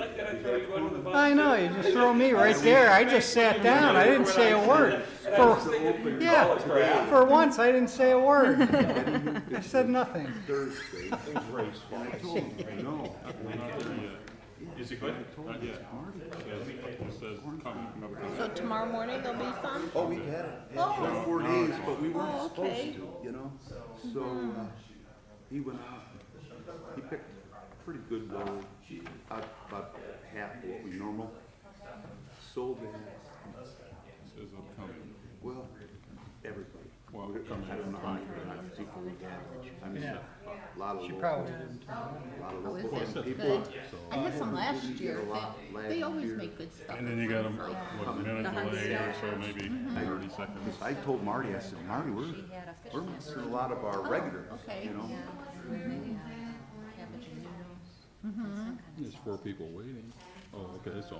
like that I throw you under the bus? I know, you just throw me right there. I just sat down. I didn't say a word. For once, I didn't say a word. I said nothing. Thursday. Things race And I fast. told him, no. Is it good? Not yet. It says coming. So tomorrow morning there'll be some? Oh, we had it. Oh. For 4 days, but we weren't Oh, supposed okay. to, you know? So, he went out, he picked pretty good load, about half what we normal. Sold it, It says upcoming. well, everybody. Well, I don't know how many times people we had. I mean, Yeah. a lot of She local, probably didn't. a lot of Oh, is local it? people. Good. I had some last Didn't get year. a lot They last always year. make good stuff. And then you got them, what, a minute delay or so, maybe 30 seconds. I told Marty, I said, Marty, we're missing a lot of our regulars, okay. you know? There's 4 people waiting. Oh, okay, that's all.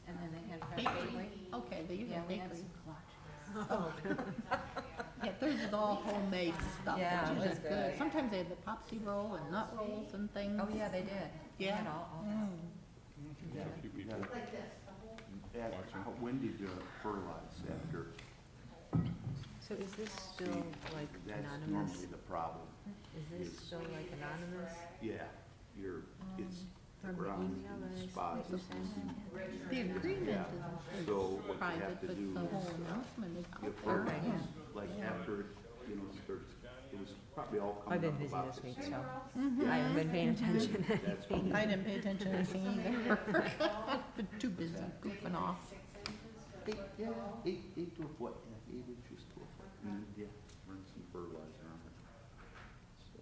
And then they had Bakery. Okay, they use Yeah, a we had bakery. some Oh. Yeah, theirs is all homemade stuff, Yeah, which it is was good. good. Sometimes they have the popsy roll and nut rolls and things. Oh, yeah, they did. They Yeah. had all that. A few people. When did you fertilize after? So is this still like That's anonymous? normally the problem. Is this still like anonymous? Yeah, it's From the around email that I spots. sent you? The agreement Yeah, is so what you private, have to but do the whole is announcement is you out there. fertilize, like after, you know, starts, it was probably all I've coming been up busy about this week, the so same. I haven't been paying attention. That's when I didn't pay attention to anything either. Been too busy goofing off. eight to a foot, yeah, 8 inches to a foot. And yeah, run some fertilizer on it. So.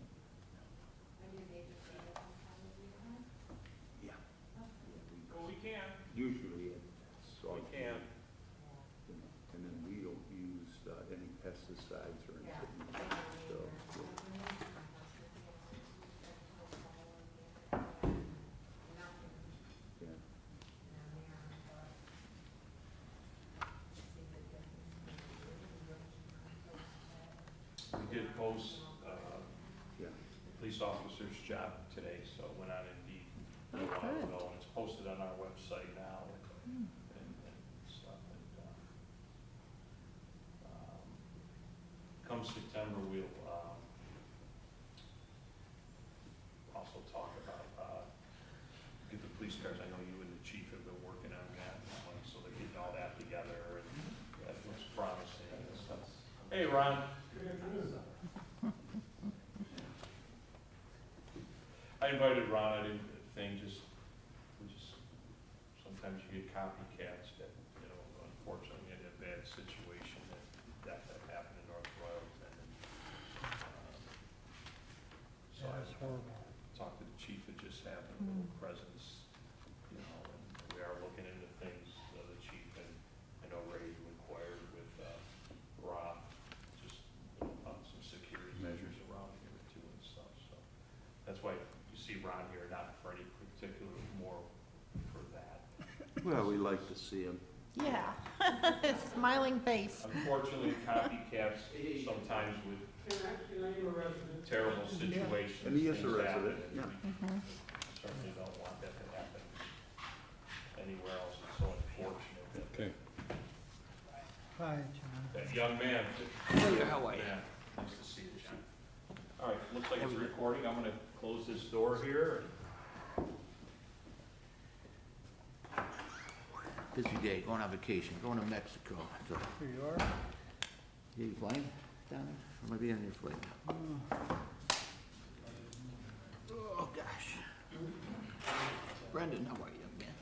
Yeah. We can. Usually it's all. We can. And then we don't use any pesticides or anything, so. Yeah. We did post, Yeah. police officer's job today, so it went on Indeed a while good. ago, and it's posted on our website now and stuff. And, come September, we'll, also talk about, get the police cars. I know you and the chief have been working on that, so they're getting all that together, and that looks promising and stuff. Hey, Ron. I invited Ron, I didn't think, sometimes you get copycats that, you know, unfortunately in a bad situation that happened in North Royalton. So I talked to the chief, it just happened, a little presence, you know, and we are looking into things, the chief, and I know Ray, you inquired with, Rob, just, you know, on some security measures around here too and stuff, so. That's why you see Ron here, not for any particular, more for that. Well, we like to see them. Yeah, smiling face. Unfortunately, copycats sometimes with terrible situations. And he is a things happen, resident, and yeah. we Certainly don't want that to happen anywhere else. It's so unfortunate that Okay. Hi, John. that young man. How are you? Yeah, nice to see you, John. All right, looks like it's recording. I'm gonna close this door here. Busy day, going on vacation, going to Mexico. So, Here you are. you flying down there? Or maybe on your flight? Oh, gosh. Brendan, how are you, man?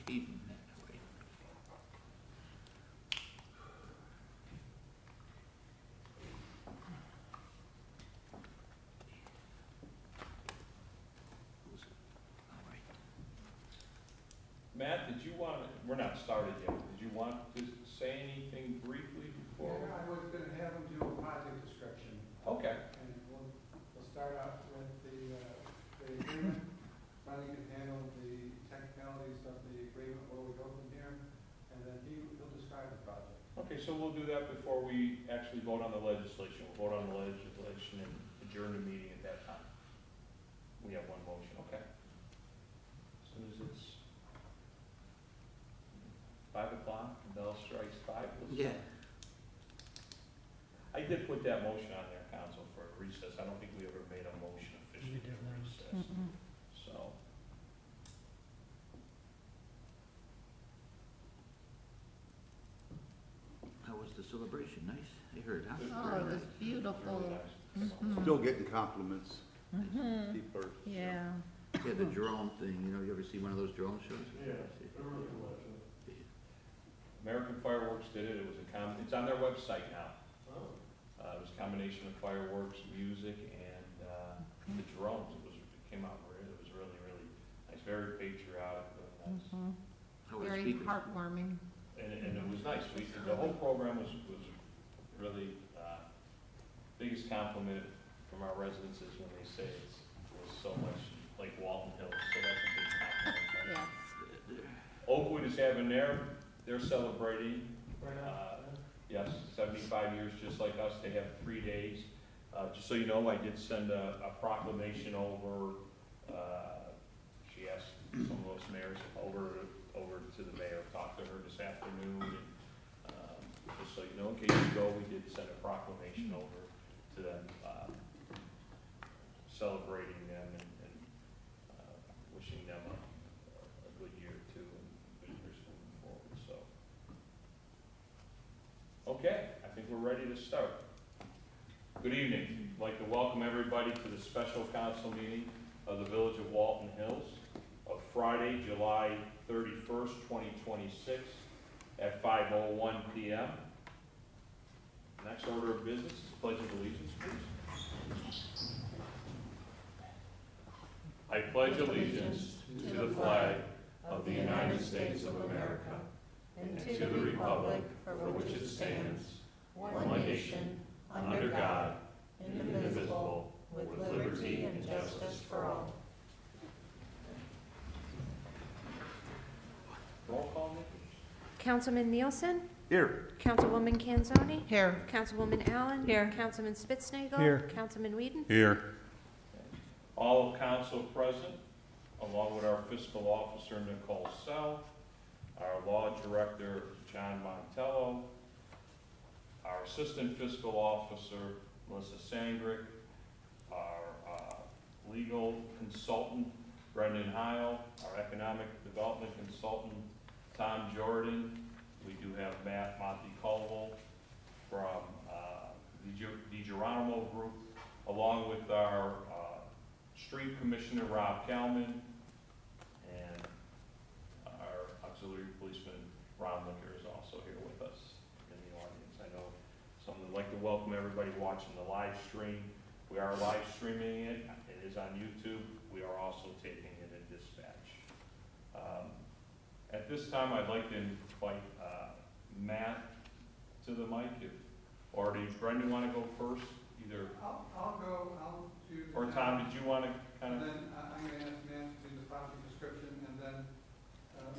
Eden, how are you? All right. Matt, did you want, we're not started yet. Did you want to say anything briefly before? Yeah, I was gonna have them do a project description, Okay. and we'll start out with the agreement. Ronnie can handle the technicalities of the agreement, where we go from here, and then he'll describe the project. Okay, so we'll do that before we actually vote on the legislation. We'll vote on the legislation and adjourn the meeting at that time. We have one motion, okay. As soon as it's Yeah. I did put that motion on there, council, for a recess. I don't think we ever made a motion officially did for not. recess. So, How was the celebration? Nice? I heard, huh? Oh, it was beautiful. really nice. Still getting compliments. Mhm. People are. Yeah. Yeah, the drone thing, you know, you ever see one of those drone shows? Yeah. American Fireworks did it. It was it's on their website now. It was a combination of fireworks, music, and the drones. It came out it was really, really nice. Very patriotic, really nice. Mhm. How were the Very speakers? heartwarming. And it was nice. The whole program was really, biggest compliment from our residents is when they say it was so much like Walton Hills, so that's a big compliment. Yes. Oakwood is having they're celebrating, yes, 75 years, just like us. They have 3 days. Just so you know, I did send a proclamation over, she asked some of us mayors over to the mayor, talked to her this afternoon, and just so you know, in case you go, we did send a proclamation over to them, celebrating them and wishing them a good year too, and good years moving forward, so. Okay, I think we're ready to start. Good evening. I'd like to welcome everybody to the special council meeting of the Village of Walton Hills of Friday, July 31st, 2026 at 5:01 p.m. Next order of business is pledge of allegiance, please. I pledge allegiance to the flag of the United States of America and to the republic for which it stands, one nation, under God, indivisible, with liberty and justice for all. Roll call, Nikki. Councilman Nielsen? Here. Councilwoman Kanzoni? Here. Councilwoman Allen? Here. Councilman Spitznagel. Here. Councilman Whedon? Here. All of council present, along with our fiscal officer, Nicole Sell, our law director, John Montello, our assistant fiscal officer, Melissa Sangrick, our legal consultant, Brendan Heil, our economic development consultant, Tom Jordan. We do have Matt Monteculvo from the Geronimo Group, along with our street commissioner, Rob Kalman, and our auxiliary policeman, Ron Licker, is also here with us in the audience. I know someone would like to welcome everybody watching the live stream. We are live streaming it. It is on YouTube. We are also taping it in dispatch. At this time, I'd like to invite Matt to the mic, or does Brendan want to go first? Either, I'll go, I'll do. or Tom, did you want to kind And of? then I'm gonna ask Nancy to do the project description, and then,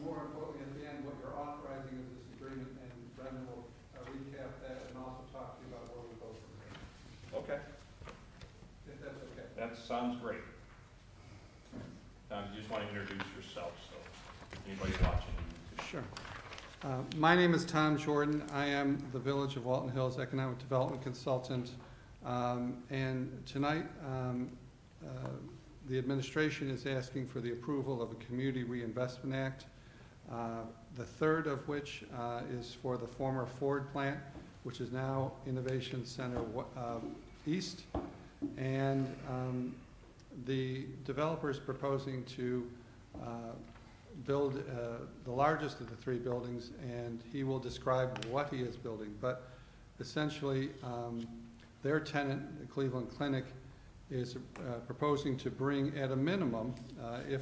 more importantly, at the end, what you're authorizing is this agreement, and Brendan will recap that and also talk to you about where we go from there, Okay, if that's okay. that sounds great. Tom, you just want to introduce yourself, so anybody watching. Sure. My name is Tom Jordan. I am the Village of Walton Hills Economic Development Consultant. And tonight, the administration is asking for the approval of a Community Reinvestment Act, the third of which is for the former Ford plant, which is now Innovation Center East. And the developer is proposing to build the largest of the three buildings, and he will describe what he is building. But essentially, their tenant, the Cleveland Clinic, is proposing to bring at a minimum, if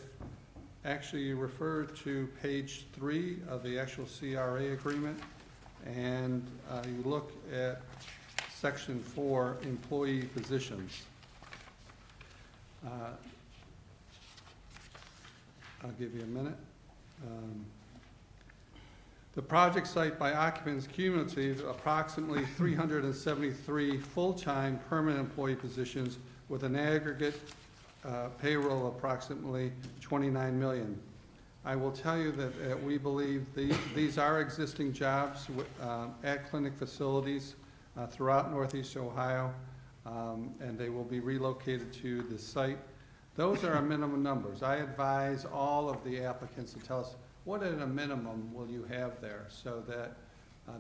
actually you refer to page 3 of the actual CRA agreement, and you look at section 4, employee positions. I'll give you a minute. The project site by occupants cumulative approximately 373 full-time permanent employee positions with an aggregate payroll of approximately $29 million. I will tell you that we believe these are existing jobs at clinic facilities throughout Northeast Ohio, and they will be relocated to the site. Those are our minimum numbers. I advise all of the applicants to tell us what at a minimum will you have there so that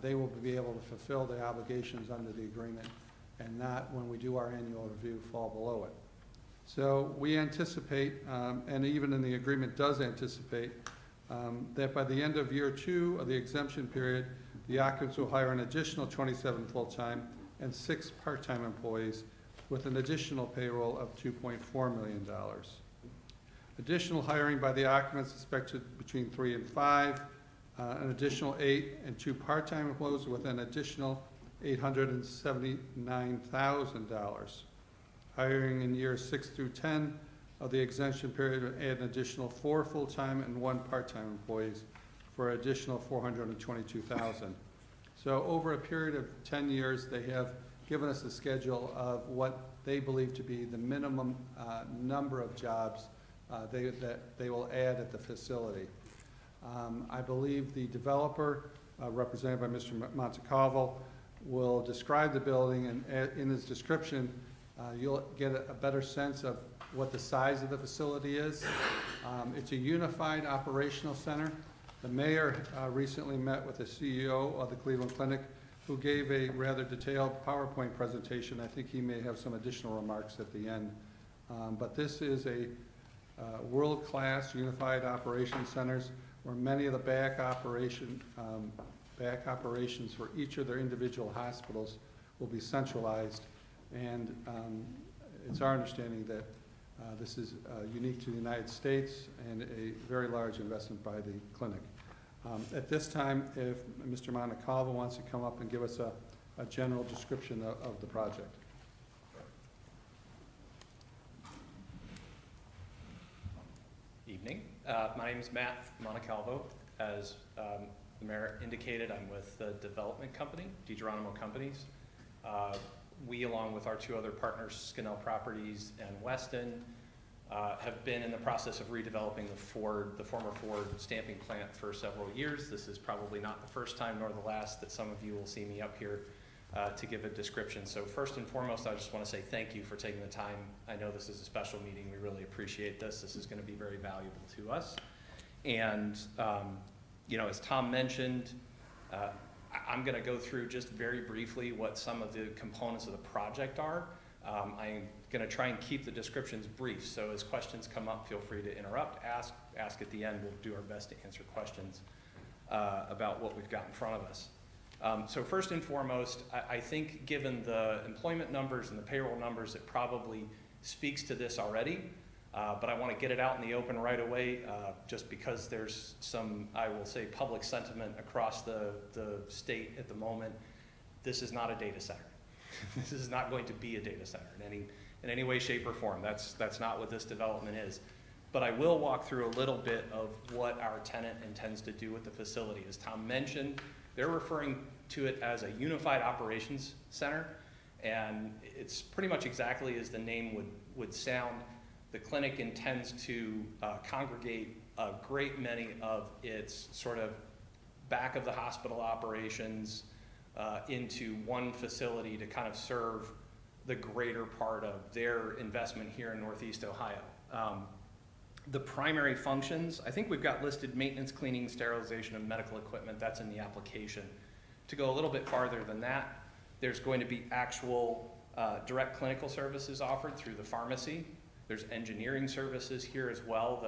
they will be able to fulfill their obligations under the agreement and not, when we do our annual review, fall below it. So we anticipate, and even in the agreement does anticipate, that by the end of year 2 of the exemption period, the occupants will hire an additional 27 full-time and 6 part-time employees with an additional payroll of $2.4 million. Additional hiring by the occupants expected between 3 and 5, an additional 8 and 2 part-time employees with an additional $879,000. Hiring in years 6 through 10 of the exemption period would add an additional 4 full-time and 1 part-time employees for an additional $422,000. So over a period of 10 years, they have given us a schedule of what they believe to be the minimum number of jobs that they will add at the facility. I believe the developer, represented by Mr. Montecalvo, will describe the building, and in his description, you'll get a better sense of what the size of the facility is. It's a unified operational center. The mayor recently met with the CEO of the Cleveland Clinic, who gave a rather detailed PowerPoint presentation. I think he may have some additional remarks at the end. But this is a world-class unified operation centers where many of the back operations for each of their individual hospitals will be centralized. And it's our understanding that this is unique to the United States and a very large investment by the clinic. At this time, if Mr. Montecalvo wants to come up and give us a general description of the project. Evening. My name is Matt Montecalvo. As the mayor indicated, I'm with the development company, DiGeronimo Companies. We, along with our 2 other partners, Scannell Properties and Weston, have been in the process of redeveloping the former Ford stamping plant for several years. This is probably not the first time nor the last that some of you will see me up here to give a description. So first and foremost, I just want to say thank you for taking the time. I know this is a special meeting. We really appreciate this. This is going to be very valuable to us. And, you know, as Tom mentioned, I'm going to go through just very briefly what some of the components of the project are. I'm going to try and keep the descriptions brief, so as questions come up, feel free to interrupt, ask at the end. We'll do our best to answer questions about what we've got in front of us. So first and foremost, I think given the employment numbers and the payroll numbers, it probably speaks to this already, but I want to get it out in the open right away just because there's some, I will say, public sentiment across the state at the moment. This is not a data center. This is not going to be a data center in any way, shape, or form. That's not what this development is. But I will walk through a little bit of what our tenant intends to do with the facility. As Tom mentioned, they're referring to it as a unified operations center, and it's pretty much exactly as the name would sound. The clinic intends to congregate a great many of its sort of back of the hospital operations into one facility to kind of serve the greater part of their investment here in Northeast Ohio. The primary functions, I think we've got listed maintenance, cleaning, sterilization of medical equipment. That's in the application. To go a little bit farther than that, there's going to be actual direct clinical services offered through the pharmacy. There's engineering services here as well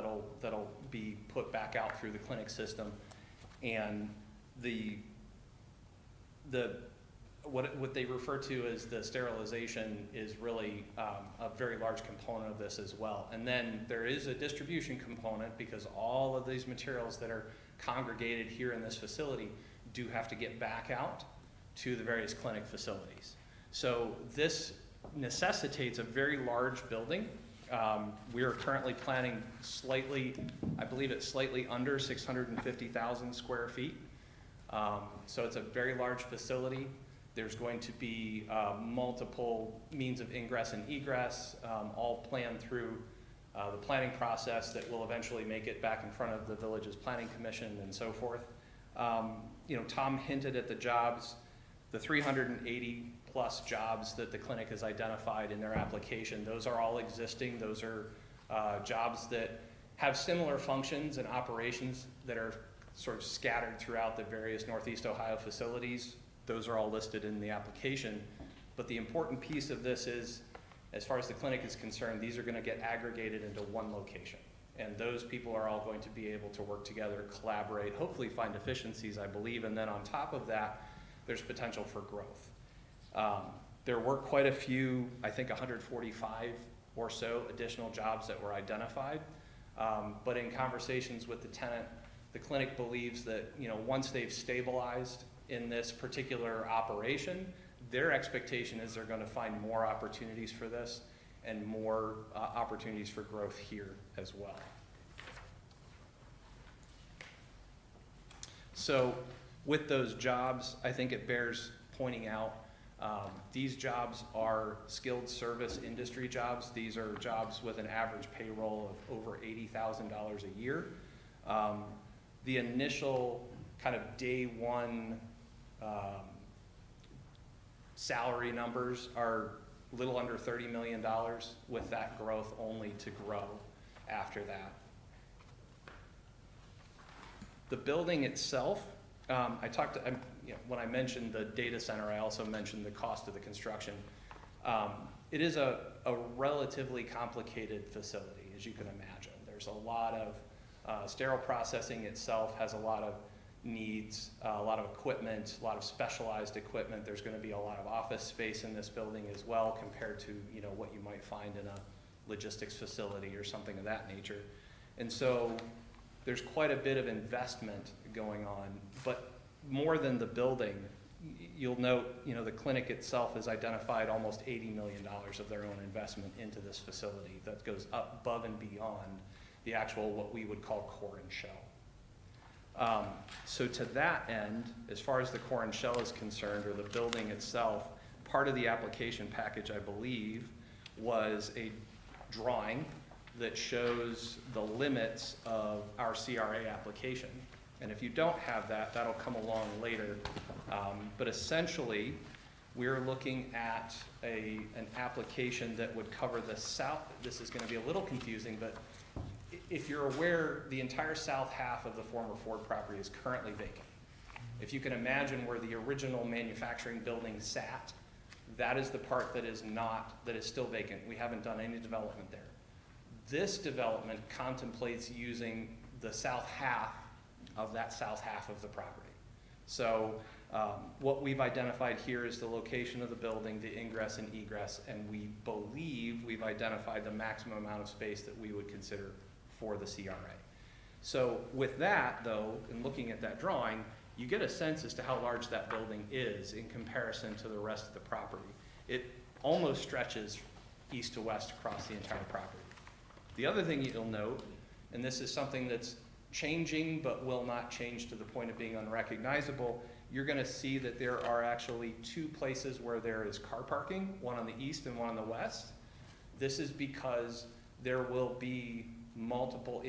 that'll be put back out through the clinic system. And what they refer to as the sterilization is really a very large component of this as well. And then there is a distribution component because all of these materials that are congregated here in this facility do have to get back out to the various clinic facilities. So this necessitates a very large building. We are currently planning I believe it's slightly under 650,000 square feet. So it's a very large facility. There's going to be multiple means of ingress and egress, all planned through the planning process that will eventually make it back in front of the village's planning commission and so forth. You know, Tom hinted at the jobs, the 380 plus jobs that the clinic has identified in their application. Those are all existing. Those are jobs that have similar functions and operations that are sort of scattered throughout the various Northeast Ohio facilities. Those are all listed in the application. But the important piece of this is, as far as the clinic is concerned, these are going to get aggregated into one location. And those people are all going to be able to work together, collaborate, hopefully find efficiencies, I believe. And then on top of that, there's potential for growth. There were quite a few, I think 145 or so additional jobs that were identified. But in conversations with the tenant, the clinic believes that, you know, once they've stabilized in this particular operation, their expectation is they're going to find more opportunities for this and more opportunities for growth here as well. So with those jobs, I think it bears pointing out, these jobs are skilled service industry jobs. These are jobs with an average payroll of over $80,000 a year. The initial kind of day one salary numbers are a little under $30 million, with that growth only to grow after that. The building itself, when I mentioned the data center, I also mentioned the cost of the construction. It is a relatively complicated facility, as you can imagine. There's a lot of sterile processing itself has a lot of needs, a lot of equipment, a lot of specialized equipment. There's going to be a lot of office space in this building as well, compared to, you know, what you might find in a logistics facility or something of that nature. And so there's quite a bit of investment going on, but more than the building, you'll note, you know, the clinic itself has identified almost $80 million of their own investment into this facility. That goes up above and beyond the actual, what we would call core and shell. So to that end, as far as the core and shell is concerned, or the building itself, part of the application package, I believe, was a drawing that shows the limits of our CRA application. And if you don't have that, that'll come along later. But essentially, we're looking at an application that would cover the south. This is going to be a little confusing, but if you're aware, the entire south half of the former Ford property is currently vacant. If you can imagine where the original manufacturing building sat, that is the part that is still vacant. We haven't done any development there. This development contemplates using the south half of that south half of the property. So what we've identified here is the location of the building, the ingress and egress, and we believe we've identified the maximum amount of space that we would consider for the CRA. So with that, though, in looking at that drawing, you get a sense as to how large that building is in comparison to the rest of the property. It almost stretches east to west across the entire property. The other thing you'll note, and this is something that's changing but will not change to the point of being unrecognizable, you're going to see that there are actually two places where there is car parking, one on the east and one on the west. This is because there will be multiple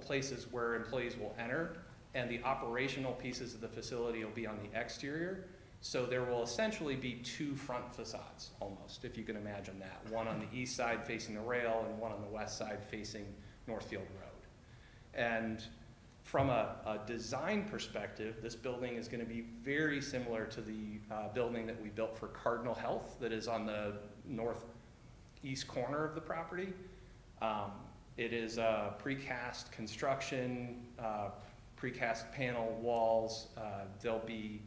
places where employees will enter, and the operational pieces of the facility will be on the exterior. So there will essentially be two front facades, almost, if you can imagine that. One on the east side facing the rail, and one on the west side facing Northfield Road. And from a design perspective, this building is going to be very similar to the building that we built for Cardinal Health that is on the northeast corner of the property. It is a precast construction, precast panel walls. There'll be,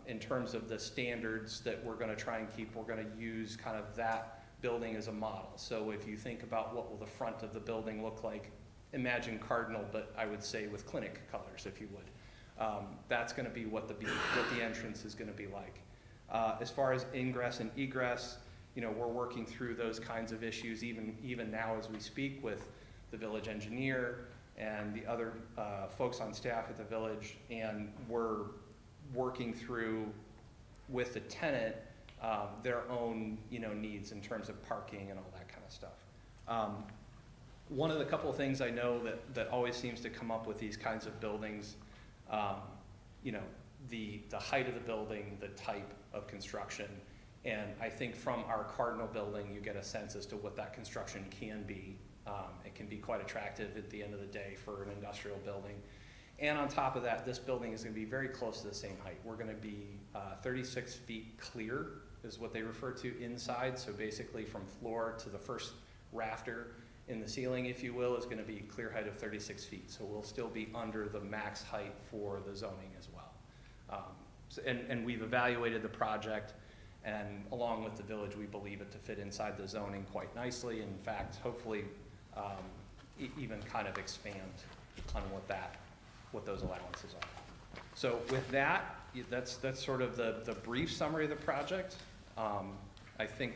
in terms of the standards that we're going to try and keep, we're going to use kind of that building as a model. So if you think about what will the front of the building look like, imagine Cardinal, but I would say with clinic colors, if you would. That's going to be what the entrance is going to be like. As far as ingress and egress, you know, we're working through those kinds of issues even now as we speak with the village engineer and the other folks on staff at the village, and we're working through with the tenant their own, you know, needs in terms of parking and all that kind of stuff. One of the couple of things I know that always seems to come up with these kinds of buildings, you know, the height of the building, the type of construction, and I think from our Cardinal building, you get a sense as to what that construction can be. It can be quite attractive at the end of the day for an industrial building. And on top of that, this building is gonna be very close to the same height. We're gonna be 36 feet clear is what they refer to inside. So basically from floor to the first rafter in the ceiling, if you will, is gonna be clear height of 36 feet. So we'll still be under the max height for the zoning as well. And we've evaluated the project, and along with the village, we believe it to fit inside the zoning quite nicely. In fact, hopefully even kind of expand on what those allowances are. So with that, that's sort of the brief summary of the project. I think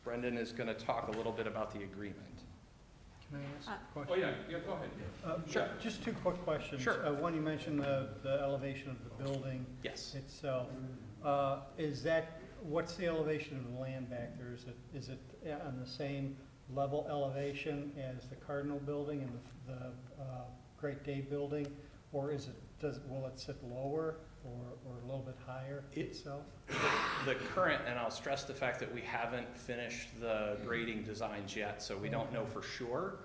Brendan is going to talk a little bit about the agreement. Can I ask a Oh, question? yeah, go ahead. Sure. Just two quick questions. Sure. One, you mentioned the elevation of the building Yes. itself. What's the elevation of the land back there? Is it on the same level elevation as the Cardinal building and the Great Day building? Or will it sit lower or a little bit higher itself? The current, and I'll stress the fact that we haven't finished the grading designs yet, so we don't know for sure.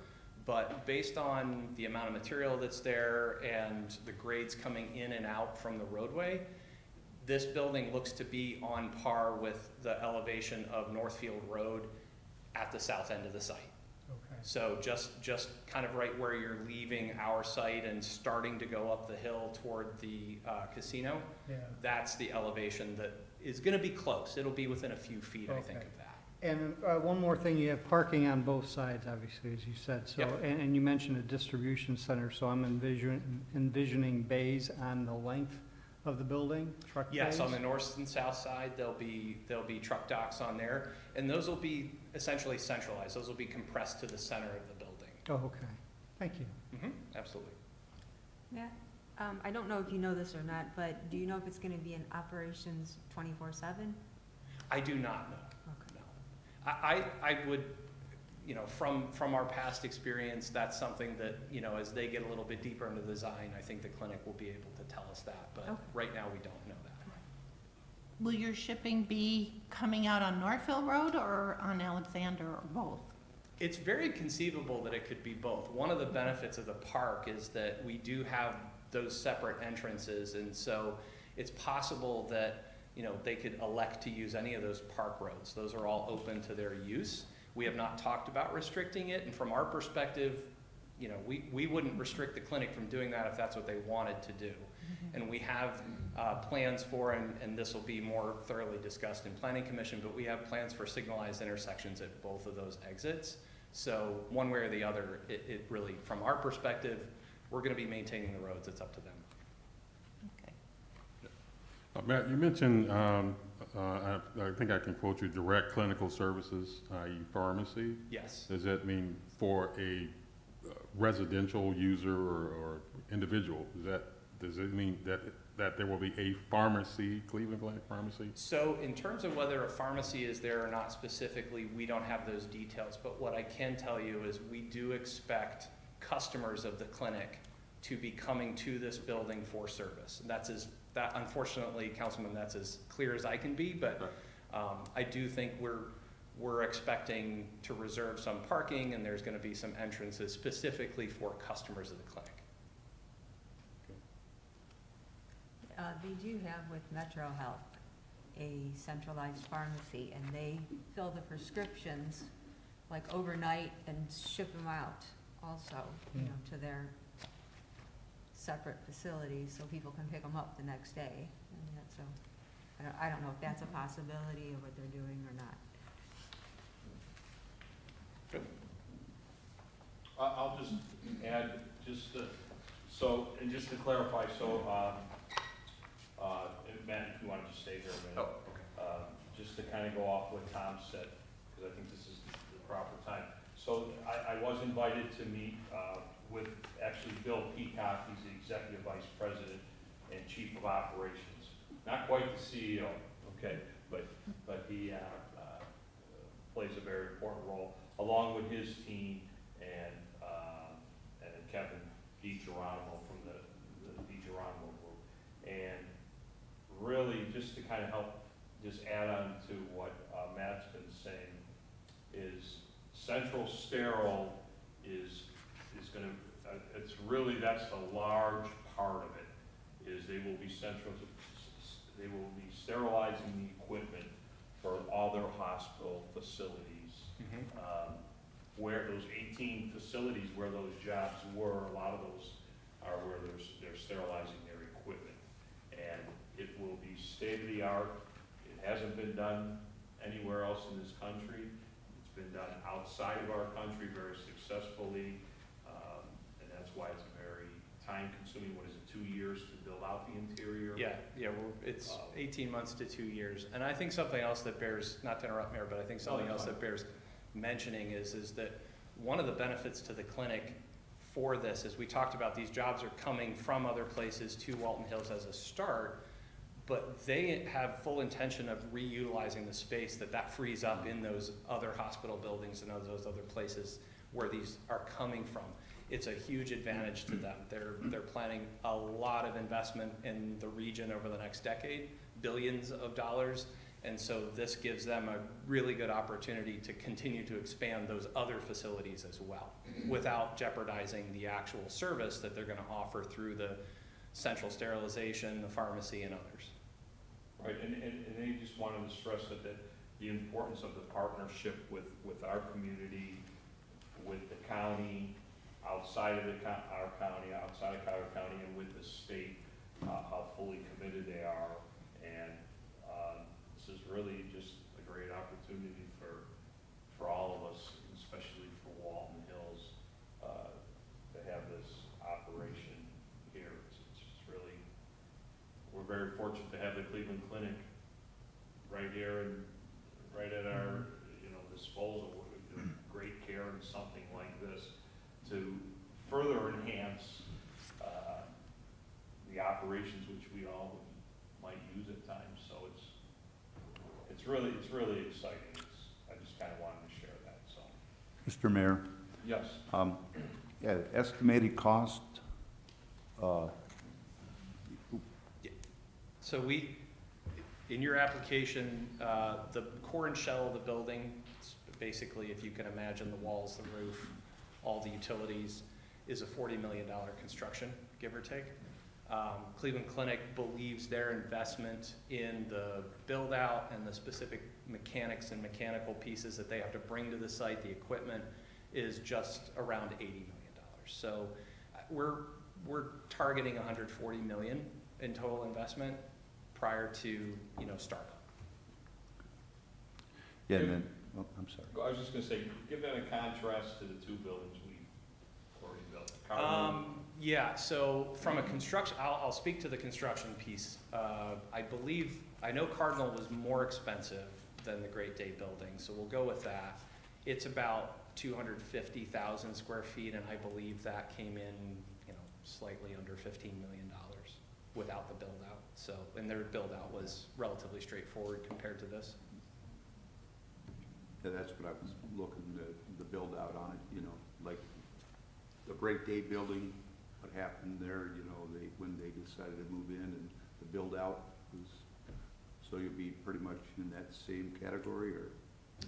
But based on the amount of material that's there and the grades coming in and out from the roadway, this building looks to be on par with the elevation of Northfield Road at the south end of the site. Okay. So just kind of right where you're leaving our site and starting to go up the hill toward the casino, Yeah. that's the elevation that is gonna be close. It'll be within a few feet, I think, Okay. of that. And one more thing, you have parking on both sides, obviously, as you said. So, Yep. and you mentioned a distribution center, so I'm envisioning bays on the length of the building, truck bays? Yes, on the north and south side, there'll be truck docks on there, and those will be essentially centralized. Those will be compressed to the center of the building. Oh, okay. Thank you. Absolutely. Matt, I don't know if you know this or not, but do you know if it's gonna be in operations 24/7? I do not know. Okay. No. I would, you know, from our past experience, that's something that, you know, as they get a little bit deeper into the design, I think the clinic will be able to tell us that, but Okay. right now we don't know that. Will your shipping be coming out on Northville Road or on Alexander or both? It's very conceivable that it could be both. One of the benefits of the park is that we do have those separate entrances, and so it's possible that, you know, they could elect to use any of those park roads. Those are all open to their use. We have not talked about restricting it, and from our perspective, you know, we wouldn't restrict the clinic from doing that if that's what they wanted to do. And we have plans for, and this will be more thoroughly discussed in Planning Commission, but we have plans for signalized intersections at both of those exits. So one way or the other, it really, from our perspective, we're gonna be maintaining the roads, it's up to them. Okay. Matt, you mentioned, I think I can quote you, direct clinical services, i.e. pharmacy. Yes. Does that mean for a residential user or individual? Does it mean that there will be a pharmacy, Cleveland Clinic Pharmacy? So in terms of whether a pharmacy is there or not specifically, we don't have those details, but what I can tell you is we do expect customers of the clinic to be coming to this building for service. And that unfortunately, Councilman, that's as clear as I can be, but I do think we're expecting to reserve some parking, and there's gonna be some entrances specifically for customers of the clinic. They do have with Metro Health a centralized pharmacy, and they fill the prescriptions like overnight and ship them out also, you know, to their separate facilities, so people can pick them up the next day. And that's so, I don't know if that's a possibility of what they're doing or not. I'll just add, and just to clarify, Matt, if you want to just stay here a minute. Oh, okay. Just to kind of go off what Tom said, because I think this is the proper time. So I was invited to meet with actually Bill Peacock. He's the Executive Vice President and Chief of Operations. Not quite the CEO, okay, but he plays a very important role, along with his team, and just to kind of help, just add on to what Matt's been saying, is Central Sterile is gonna, it's really, that's the large part of it, is they will be they will be sterilizing the equipment for all their hospital facilities. Where those 18 facilities where those jobs were, a lot of those are where they're sterilizing their equipment. And it will be state-of-the-art. It hasn't been done anywhere else in this country. It's been done outside of our country very successfully, and that's why it's very time-consuming. What is it, 2 years to build out the interior? It's 18 months to 2 years. And I think something else that bears, not to interrupt, Mayor, but I think something else that bears mentioning is that one of the benefits to the clinic for this is we talked about these jobs are coming from other places to Walton Hills as a start, but they have full intention of reutilizing the space that frees up in those other hospital buildings and those other places where these are coming from. It's a huge advantage to them. They're planning a lot of investment in the region over the next decade, billions of dollars. And so this gives them a really good opportunity to continue to expand those other facilities as well, without jeopardizing the actual service that they're gonna offer through the central sterilization, the pharmacy, and others. Right, and they just wanted to stress that the importance of the partnership with our community, with the county, outside of our county, outside of Cuyahoga County, and with the state, how fully committed they are. And this is really just a great opportunity for all of us, especially for Walton Hills, to have this operation here. It's just really, we're very fortunate to have the Cleveland Clinic right here and right at our disposal. With great care in something like this to further enhance the operations which we all might use at times. So it's really exciting. I just kind of wanted to share that. So, Mr. Mayor, yes. yeah, estimated cost, So in your application, the core and shell of the building, it's basically, if you can imagine the walls, the roof, all the utilities, is a $40 million construction, give or take. Cleveland Clinic believes their investment in the build out and the specific mechanics and mechanical pieces that they have to bring to the site, the equipment, is just around $80 million. So we're targeting $140 million in total investment prior to startup. yeah, and then, oh, I'm sorry. I was just going to say, give that a contrast to the two buildings we already built. Yeah, so from a construction, I'll speak to the construction piece. I know Cardinal was more expensive than the Great Day building, so we'll go with that. It's about 250,000 square feet, and I believe that came in, slightly under $15 million without the build out. So, and their build out was relatively straightforward compared to this. Yeah, that's what I was looking the build out on it, like the Great Day building, what happened there, when they decided to move in, and the build out was, so you'll be pretty much in that same category, or?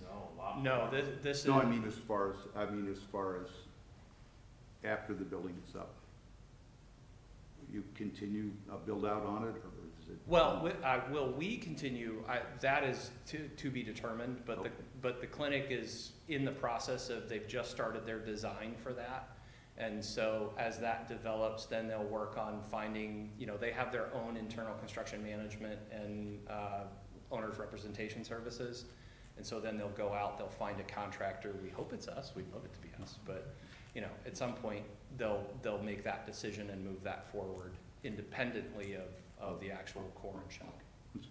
No, a lot. No, this is. No, I mean as far as after the building is up. You continue a build out on it, or is it? Well, will we continue? That is to be determined, but Okay. the clinic is in the process of, they've just started their design for that. And so as that develops, then they'll work on finding, they have their own internal construction management and owner's representation services. And so then they'll go out, they'll find a contractor. We hope it's us, we'd love it to be us, but at some point they'll make that decision and move that forward independently of the actual core and shell.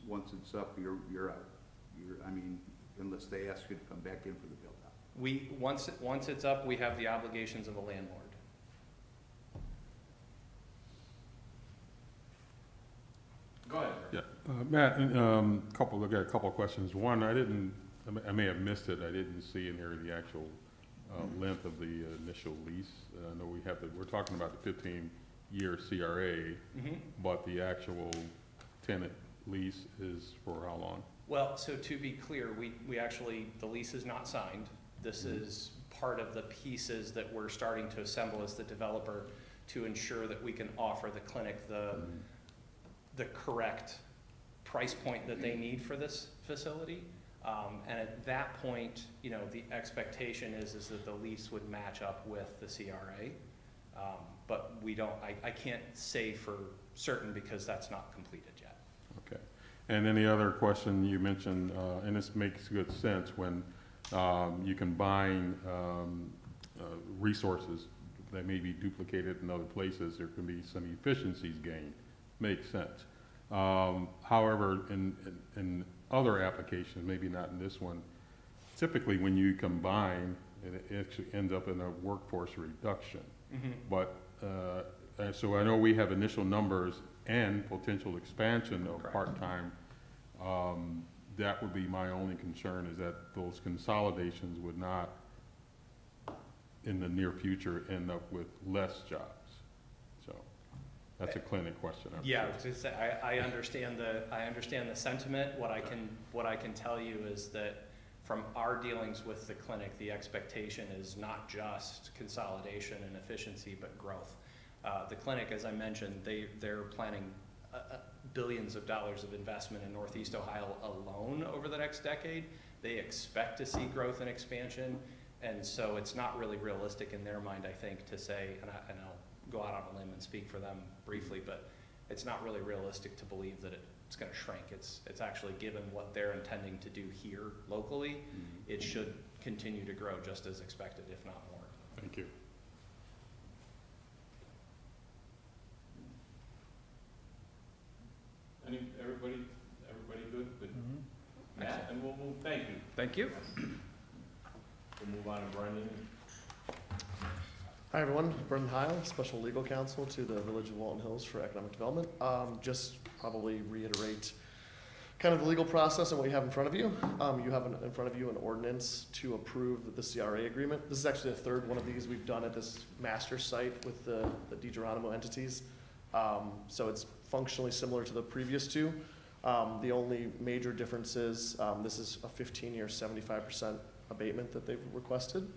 Once it's up, you're out. Unless they ask you to come back in for the build out. Once it's up, we have the obligations of a landlord. Go ahead. Yeah, Matt, I got a couple of questions. One, I may have missed it. I didn't see in here the actual length of the initial lease. I know we're talking about the 15-year CRA, but the actual tenant lease is for how long? Well, so to be clear, we actually, the lease is not signed. This is part of the pieces that we're starting to assemble as the developer to ensure that we can offer the clinic the correct price point that they need for this facility. And at that point, you know, the expectation is that the lease would match up with the CRA. But we don't, I can't say for certain because that's not completed yet. Okay. And then the other question you mentioned, and this makes good sense, when you combine resources that may be duplicated in other places, there can be some efficiencies gained. Makes sense. However, in other applications, maybe not in this one, typically when you combine, it actually ends up in a workforce reduction. But, so I know we have initial numbers and potential expansion of Correct. part-time. That would be my only concern, is that those consolidations would not, in the near future, end up with less jobs. So that's a clinic question. I'm Yeah, sure. I understand the sentiment. What I can tell you is that from our dealings with the clinic, the expectation is not just consolidation and efficiency, but growth. The clinic, as I mentioned, they're planning billions of dollars of investment in Northeast Ohio alone over the next decade. They expect to see growth and expansion, and so it's not really realistic in their mind, I think, to say, and I'll go out on a limb and speak for them briefly, but it's not really realistic to believe that it's going to shrink. It's actually, given what they're intending to do here locally, it should continue to grow just as expected, if not more. Thank you. Everybody good? Good. Mhm. Matt, and we'll move, thank you. Thank you. We'll move on to Brendan. Hi, everyone. Brendan Heil, Special Legal Counsel to the Village of Walton Hills for Economic Development. Just probably reiterate kind of the legal process and what you have in front of you. You have in front of you an ordinance to approve the CRA agreement. This is actually the third one of these we've done at this master site with the DiGeronimo entities. So it's functionally similar to the previous two. The only major difference is this is a 15-year, 75% abatement that they've requested.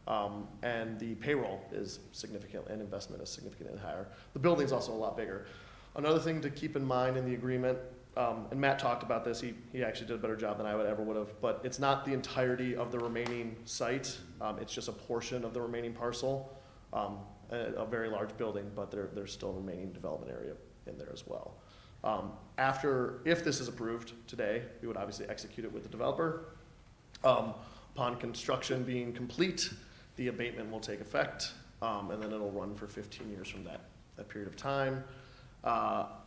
And the payroll is significant and investment is significantly higher. The building's also a lot bigger. Another thing to keep in mind in the agreement, and Matt talked about this, he actually did a better job than I would have, but it's not the entirety of the remaining site. It's just a portion of the remaining parcel. A very large building, but there's still remaining development area in there as well. If this is approved today, we would obviously execute it with the developer. Upon construction being complete, the abatement will take effect, and then it'll run for 15 years from that period of time.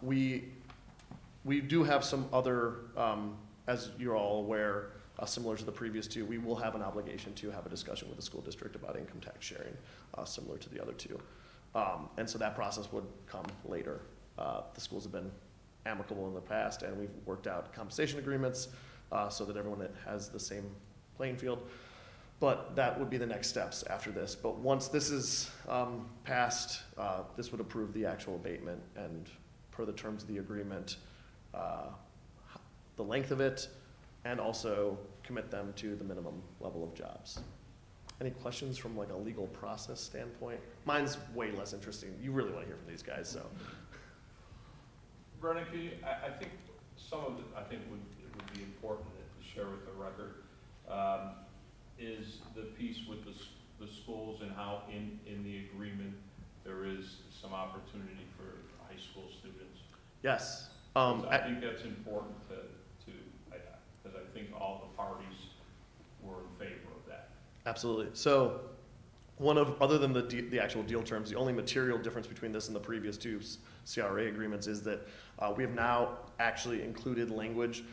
We do have some other, as you're all aware, similar to the previous two, we will have an obligation to have a discussion with the school district about income tax sharing, similar to the other two. And so that process would come later. The schools have been amicable in the past, and we've worked out compensation agreements so that everyone has the same playing field. But that would be the next steps after this. But once this is passed, this would approve the actual abatement, and per the terms of the agreement, the length of it, and also commit them to the minimum level of jobs. Any questions from like a legal process standpoint? Mine's way less interesting. You really want to hear from these guys, so. Brendan, can you, I think some of it, it would be important to share with the record, is the piece with the schools and how in the agreement there is some opportunity for high school students. Yes. I think that's important because I think all the parties were in favor of that. Absolutely. So other than the actual deal terms, the only material difference between this and the previous two CRA agreements is that we have now actually included language,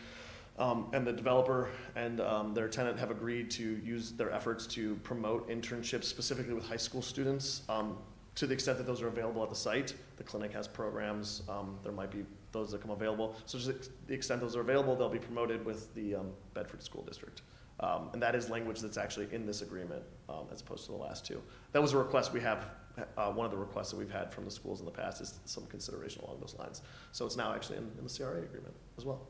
and the developer and their tenant have agreed to use their efforts to promote internships specifically with high school students to the extent that those are available at the site. The clinic has programs. There might be those that come available. So to the extent those are available, they'll be promoted with the Bedford School District. And that is language that's actually in this agreement as opposed to the last two. That was a request we have one of the requests that we've had from the schools in the past is some consideration along those lines. So it's now actually in the CRA agreement as well.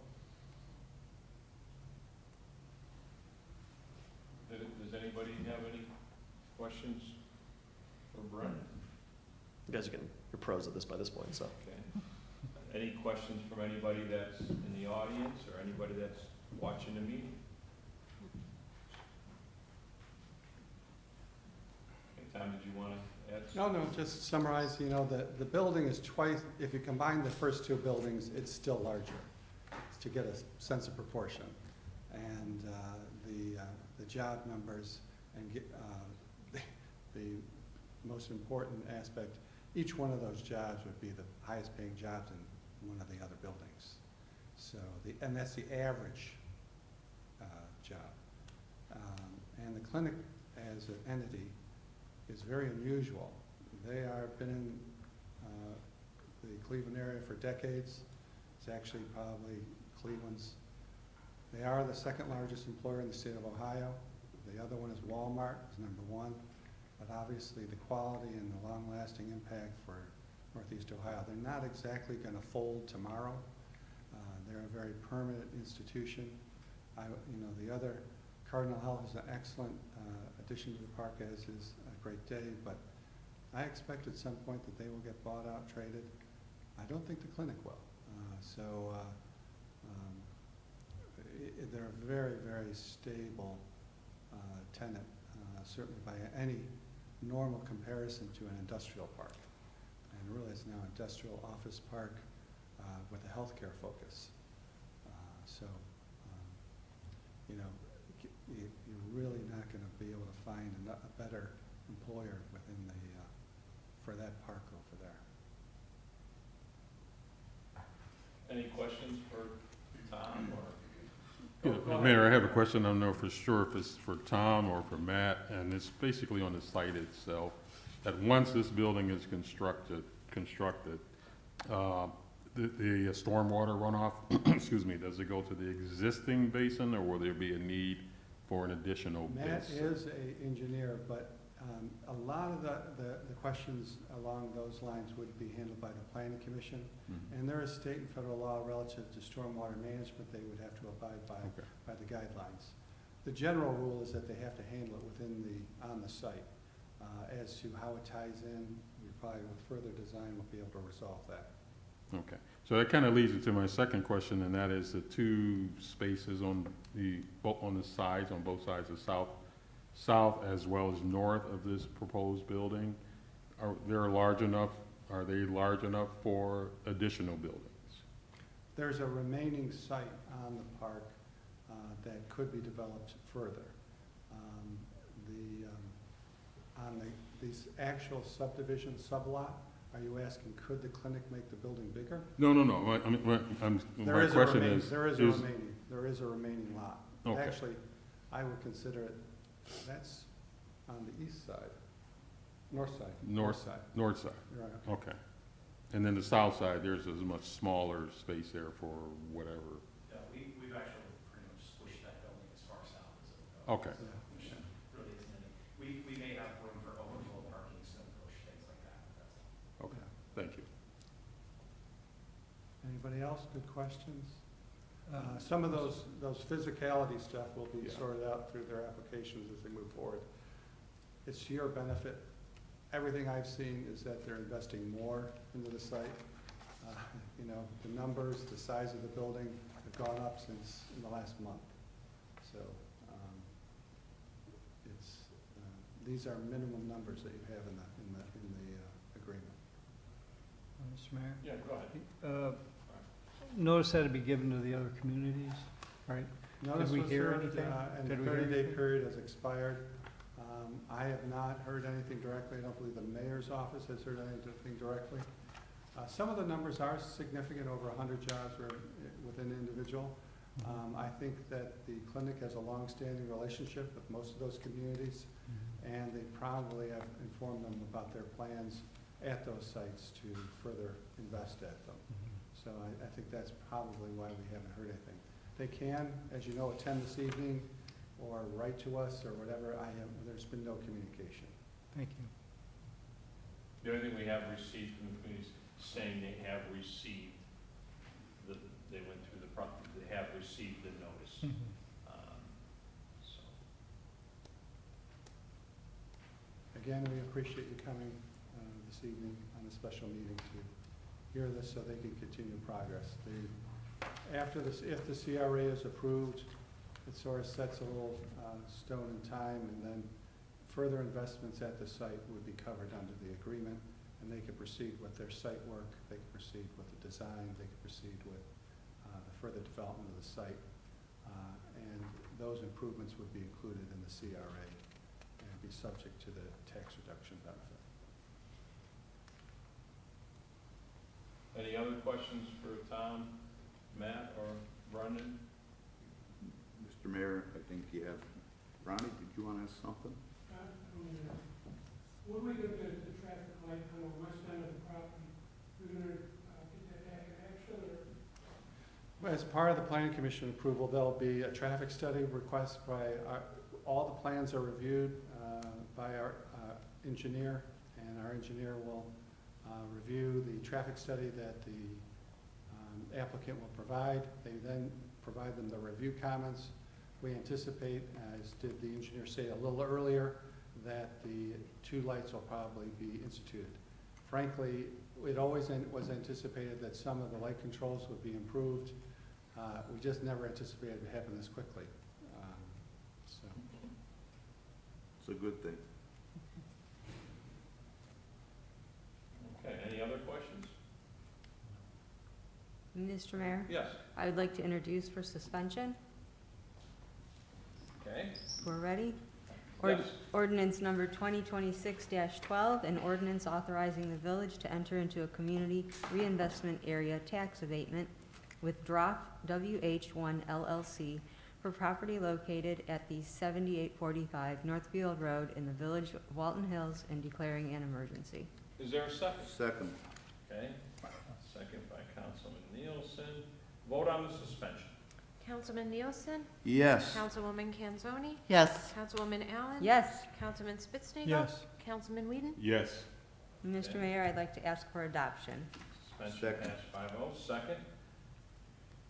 Does anybody have any questions for Brent? You guys are getting, you're pros at this by this point, so. Okay. Any questions from anybody that's in the audience or anybody that's watching the meeting? Okay, Tom, did you want to add? No, just summarize, you know, the building is twice, if you combine the first two buildings, it's still larger, to get a sense of proportion. And the job numbers and the most important aspect, each one of those jobs would be the highest paying jobs in one of the other buildings. So, and that's the average job. And the clinic as an entity is very unusual. They are been in the Cleveland area for decades. It's actually probably Cleveland's. They are the second largest employer in the state of Ohio. The other one is Walmart, is number one. But obviously the quality and the long-lasting impact for Northeast Ohio, they're not exactly going to fold tomorrow. They're a very permanent institution. You know, the other, Cardinal Health is an excellent addition to the park, as is a Great Day, but I expect at some point that they will get bought out, traded. I don't think the clinic will. They're a very, very stable tenant, certainly by any normal comparison to an industrial park. And really it's now an industrial office park with a healthcare focus. You know, you're really not going to be able to find a better employer within the, for that park over there. Any questions for Tom or? Yeah, Mayor, I have a question. I don't know for sure if it's for Tom or for Matt, and it's basically on the site itself. That once this building is constructed, the stormwater runoff, excuse me, does it go to the existing basin, or will there be a need for an additional Matt basin? is an engineer, but a lot of the questions along those lines would be handled by the Planning Commission. Mhm. And there is state and federal law relative to stormwater management they would have to abide by, Okay. by the guidelines. The general rule is that they have to handle it within on the site. As to how it ties in, we probably with further design will be able to resolve that. Okay, so that kind of leads into my second question, and that is the two spaces on the sides, on both sides of south as well as north of this proposed building. Are they large enough for additional buildings? There's a remaining site on the park that could be developed further. On these actual subdivision sublot, are you asking could the clinic make the building bigger? No. My question is. There is a remaining lot. Okay. Actually, I would consider it, that's on the east side, north side. North side. North side, You're right. okay. And then the south side, there's a much smaller space there for whatever. Yeah, we've actually pretty much squished that building as far south as it will go. Okay, Yeah. Which really isn't any, we may have room for overflow parking, snow push, things like that, but that's all. okay, thank you. Anybody else? Good questions? Some of those physicality stuff will be Yeah. sorted out through their applications as they move forward. It's to your benefit. Everything I've seen is that they're investing more into the site. You know, the numbers, the size of the building have gone up since in the last month. So these are minimum numbers that you have in the agreement. Mr. Mayor? Yeah, go ahead. Notice that to be given to the other communities, right? Notice we was hear served, anything? and Did the we hear 30-day anything? period has expired. I have not heard anything directly. I don't believe the mayor's office has heard anything directly. Some of the numbers are significant, over 100 jobs within an individual. I think that the clinic has a long-standing relationship with most of those communities, and they probably have informed them about their plans at those sites to further invest at them. So I think that's probably why we haven't heard anything. They can, as you know, attend this evening or write to us or whatever. There's been no communication. Thank you. The only thing we have received from the community is saying they have received they went through they have received the notice. So, Again, we appreciate you coming this evening on the special meeting to hear this so they can continue progress. After this, if the CRA is approved, it sort of sets a little stone in time, and then further investments at the site would be covered under the agreement, and they could proceed with their site work, they could proceed with the design, they could proceed with the further development of the site, and those improvements would be included in the CRA and be subject to the tax reduction benefit. any other questions for Tom, Matt, or Brendan? Mr. Mayor, I think you have, Ronnie, did you want to ask something? When we get the traffic light on the west end of the property, we're gonna get that back in action, or? As part of the planning commission approval, there'll be a traffic study request by all the plans are reviewed by our engineer, and our engineer will review the traffic study that the applicant will provide. They then provide them the review comments. We anticipate, as did the engineer say a little earlier, that the 2 lights will probably be instituted. Frankly, it always was anticipated that some of the light controls would be improved. We just never anticipated it would happen this quickly. So. It's a good thing. Okay, any other questions? Mr. Mayor, Yes. I would like to introduce for suspension. Okay. We're ready? Yes. Ordinance number 2026-12, an ordinance authorizing the village to enter into a community reinvestment area tax abatement with DROF WH1 LLC for property located at the 7845 Northfield Road in the village of Walton Hills and declaring an emergency. Is there a second? Second. Okay, second by Councilman Nielsen. Vote on the suspension. Councilman Nielsen? Yes. Councilwoman Kanzoni? Yes. Councilwoman Allen? Yes. Councilman Spitznagel. Yes. Councilman Whedon? Yes. Mr. Okay. Mayor, I'd like to ask for adoption. Suspension Second. passed 5-0. Second.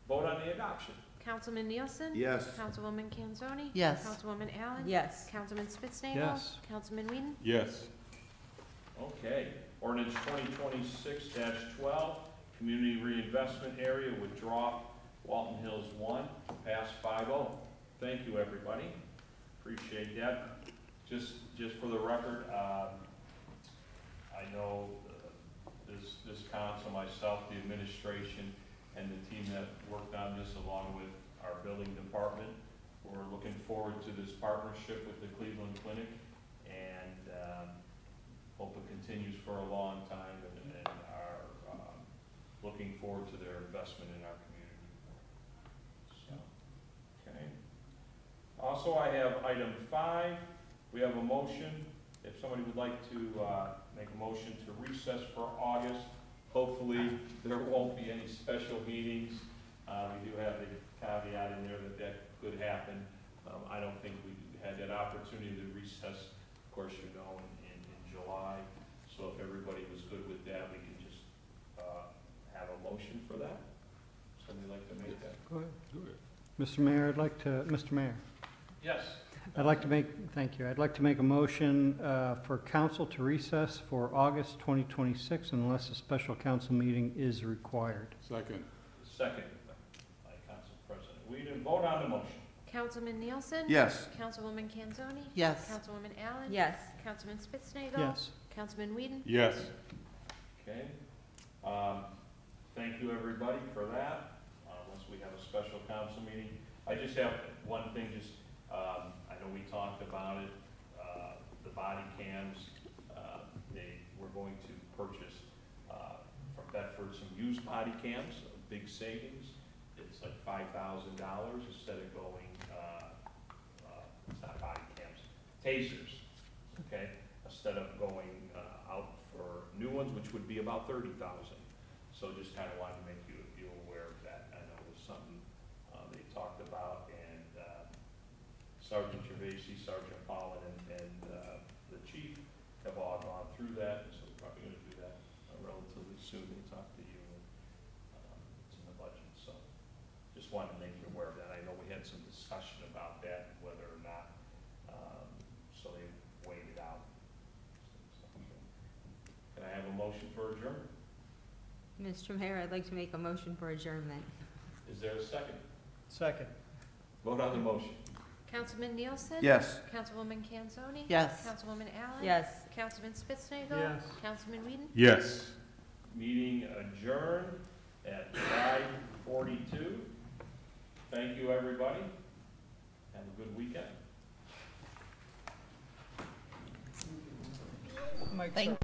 Vote on the adoption. Councilman Nielsen? Yes. Councilwoman Kanzoni? Yes. Councilwoman Allen? Yes. Councilman Spitznagel. Yes. Councilman Whedon? Yes. Okay, ordinance 2026-12, community reinvestment area withdraw Walton Hills 1, pass 5-0. Thank you, everybody. Appreciate that. Just for the record, I know this council, myself, the administration, and the team that worked on this along with our building department, we're looking forward to this partnership with the Cleveland Clinic, and hope it continues for a long time, and are looking forward to their investment in our community. So, okay. Also, I have item 5. We have a motion. If somebody would like to make a motion to recess for August, hopefully there won't be any special meetings. We do have the caveat in there that could happen. I don't think we had that opportunity to recess, of course, you know, in July. So if everybody was good with that, we can just have a motion for that. Somebody like to make that? Go ahead. Mr. Mayor, Mr. Mayor, Yes. thank you. I'd like to make a motion for council to recess for August 2026 unless a special council meeting is required. Second. Second by Council President Whedon. Vote on the motion. Councilman Nielsen? Yes. Councilwoman Kanzoni? Yes. Councilwoman Allen? Yes. Councilman Spitznagel. Yes. Councilman Whedon? Yes. Okay. Thank you, everybody, for that. Unless we have a special council meeting. I just have one thing, I know we talked about it, the body cams. We're going to purchase from Bedford some used body cams, big savings. It's like $5,000 instead of going, it's not body cams, tasers, okay? Instead of going out for new ones, which would be about $30,000. So just kind of wanted to make you aware of that. I know it was something they talked about, and Sergeant Gervasi, Sergeant Pollen, and the chief have all gone through that, so we're probably going to Sue, they talked to you, and, it's in the budget, so just wanted to make you aware of that. I know we had some discussion about that, whether or not, so they weighed it out. Can I have a motion for adjournment? Mr. Mayor, I'd like to make a motion for adjournment. Is there a second? Second. Vote on the motion. Councilman Nielsen? Yes. Councilwoman Kanzoni? Yes. Councilwoman Allen? Yes. Councilman Spitznagel. Yes. Councilman Whedon? Yes. Meeting adjourned at 5:42. Thank you, everybody. Have a good weekend. Mike, Thank